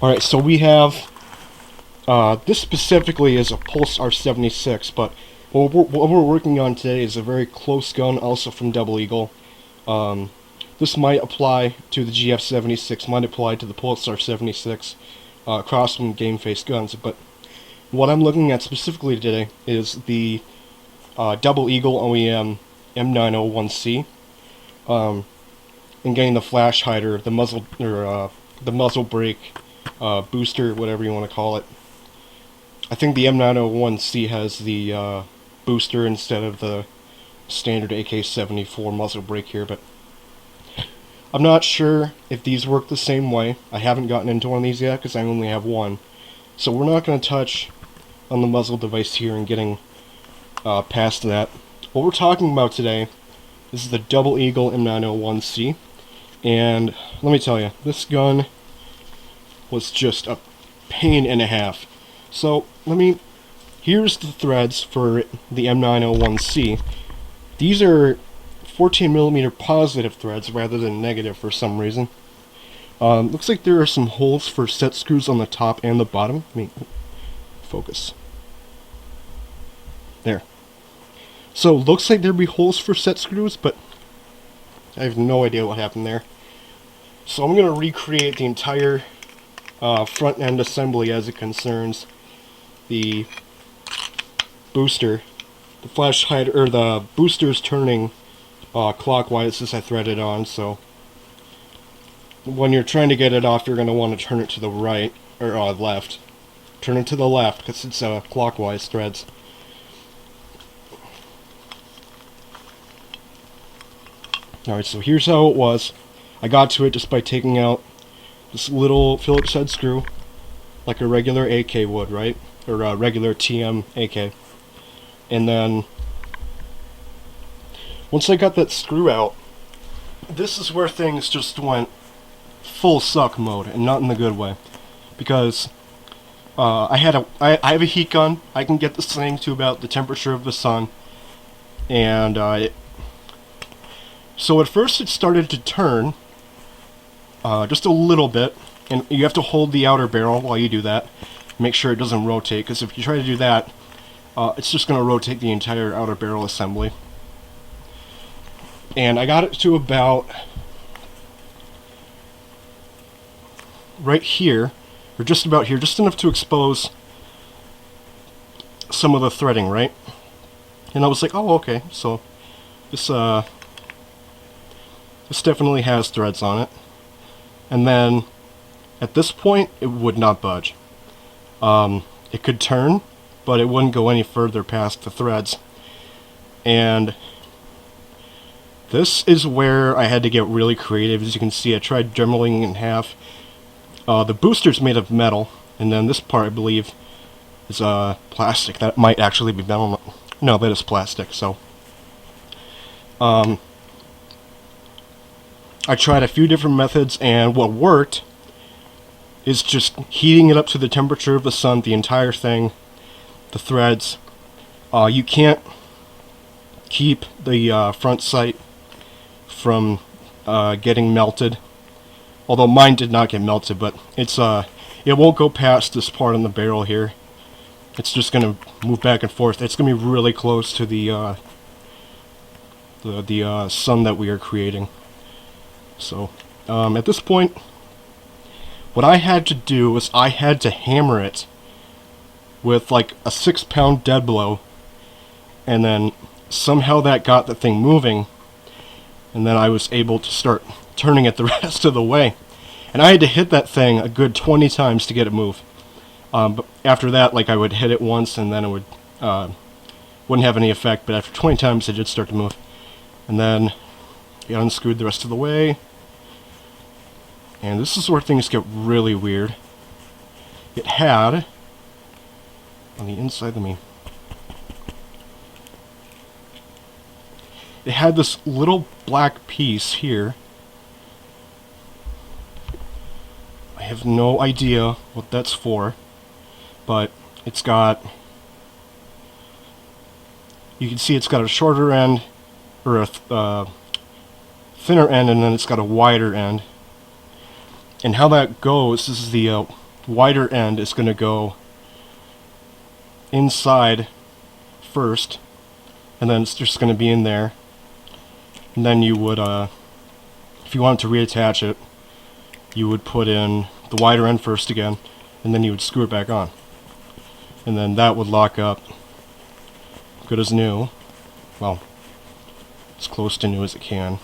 Alright, so we have, this specifically is a Pulse R76, but what we're working on today is a very close gun, also from Double Eagle. This might apply to the GF76, might apply to the Pulse R76, across from game face guns, but what I'm looking at specifically today is the Double Eagle OEM M901's, and getting the flash hider, the muzzle, or the muzzle brake booster, whatever you want to call it. I think the M901's has the booster instead of the standard AK-74 muzzle brake here, but I'm not sure if these work the same way. I haven't gotten into one of these yet because I only have one. So we're not going to touch on the muzzle device here and getting past that. What we're talking about today is the Double Eagle M901's, and let me tell you, this gun was just a pain and a half. So here's the threads for the M901's. These are 14mm positive threads rather than negative for some reason. Looks like there are some holes for set screws on the top and the bottom. Let me focus. There. So looks like there'd be holes for set screws, but I have no idea what happened there. So I'm going to recreate the entire front end assembly as it concerns the booster. The flash hider, or the booster's turning clockwise as I thread it on, so when you're trying to get it off, you're going to want to turn it to the right, or left. Turn it to the left, because it's clockwise threads. Alright, so here's how it was. I got to it just by taking out this little Phillips head screw, like a regular AK would, right? Or a regular TM AK. And then, once I got that screw out, this is where things just went full suck mode, and not in the good way. Because I have a heat gun. I can get this thing to about the temperature of the sun, and so at first it started to turn just a little bit, and you have to hold the outer barrel while you do that. Make sure it doesn't rotate, because if you try to do that, it's just going to rotate the entire outer barrel assembly. And I got it to about right here, or just about here, just enough to expose some of the threading, right? And I was like, oh, okay, so this definitely has threads on it. And then, at this point, it would not budge. It could turn, but it wouldn't go any further past the threads. And this is where I had to get really creative. As you can see, I tried dremeling in half. The booster's made of metal, and then this part, I believe, is plastic. That might actually be metal. No, that is plastic, so I tried a few different methods, and what worked is just heating it up to the temperature of the sun, the entire thing, the threads. You can't keep the front sight from getting melted. Although mine did not get melted, but it won't go past this part on the barrel here. It's just going to move back and forth. It's going to be really close to the sun that we are creating. So, at this point, what I had to do was I had to hammer it with like a 6-pound dead blow, and then somehow that got the thing moving, and then I was able to start turning it the rest of the way. And I had to hit that thing a good 20 times to get it move. But after that, like, I would hit it once and then it would wouldn't have any effect, but after 20 times it did start to move. And then it unscrewed the rest of the way. And this is where things get really weird. It had, on the inside, it had this little black piece here. I have no idea what that's for, but it's got, you can see it's got a shorter end, or a thinner end, and then it's got a wider end. And how that goes, this is the wider end is going to go inside first, and then it's just going to be in there. And then you would, if you wanted to reattach it, you would put in the wider end first again, and then you would screw it back on. And then that would lock up good as new. Well, as close to new as it can.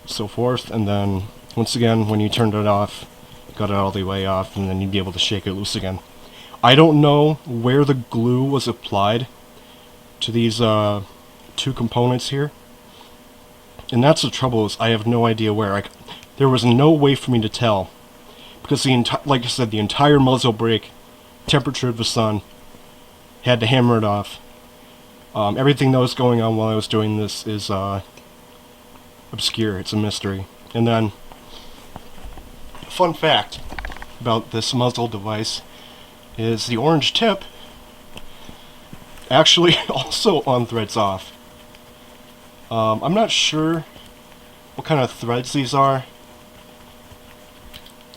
So forth, and then once again, when you turned it off, got it all the way off, and then you'd be able to shake it loose again. I don't know where the glue was applied to these two components here, and that's the trouble, is I have no idea where. There was no way for me to tell, because like I said, the entire muzzle brake, temperature of the sun, had to hammer it off. Everything that was going on while I was doing this is obscure. It's a mystery. And then, fun fact about this muzzle device is the orange tip actually also unthreads off. I'm not sure what kind of threads these are.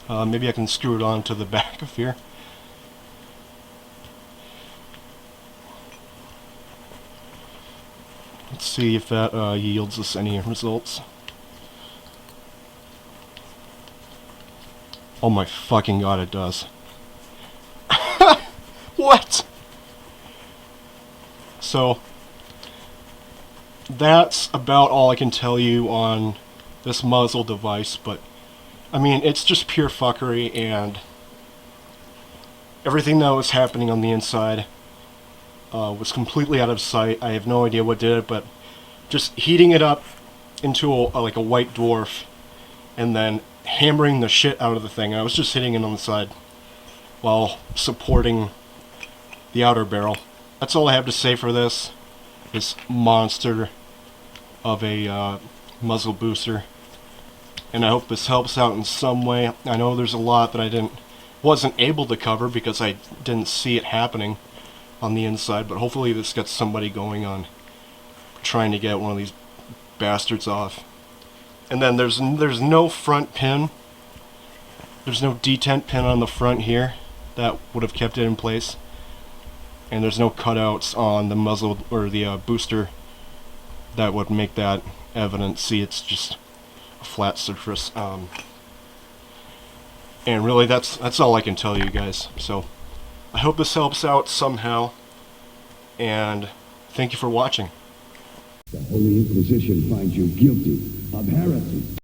Maybe I can screw it on to the back of here. Let's see if that yields us any results. Oh my fucking god, it does. What? So, that's about all I can tell you on this muzzle device, but I mean, it's just pure fuckery, and everything that was happening on the inside was completely out of sight. I have no idea what did it, but just heating it up into like a white dwarf, and then hammering the shit out of the thing. I was just hitting it on the side while supporting the outer barrel. That's all I have to say for this monster of a muzzle booster. And I hope this helps out in some way. I know there's a lot that I wasn't able to cover because I didn't see it happening on the inside, but hopefully this gets somebody going on trying to get one of these bastards off. And then there's no front pin. There's no detent pin on the front here that would have kept it in place. And there's no cutouts on the muzzle or the booster that would make that evident. See, it's just a flat surface. And really, that's all I can tell you guys. So, I hope this helps out somehow. And thank you for watching. The Holy Inquisition finds you guilty of heresy.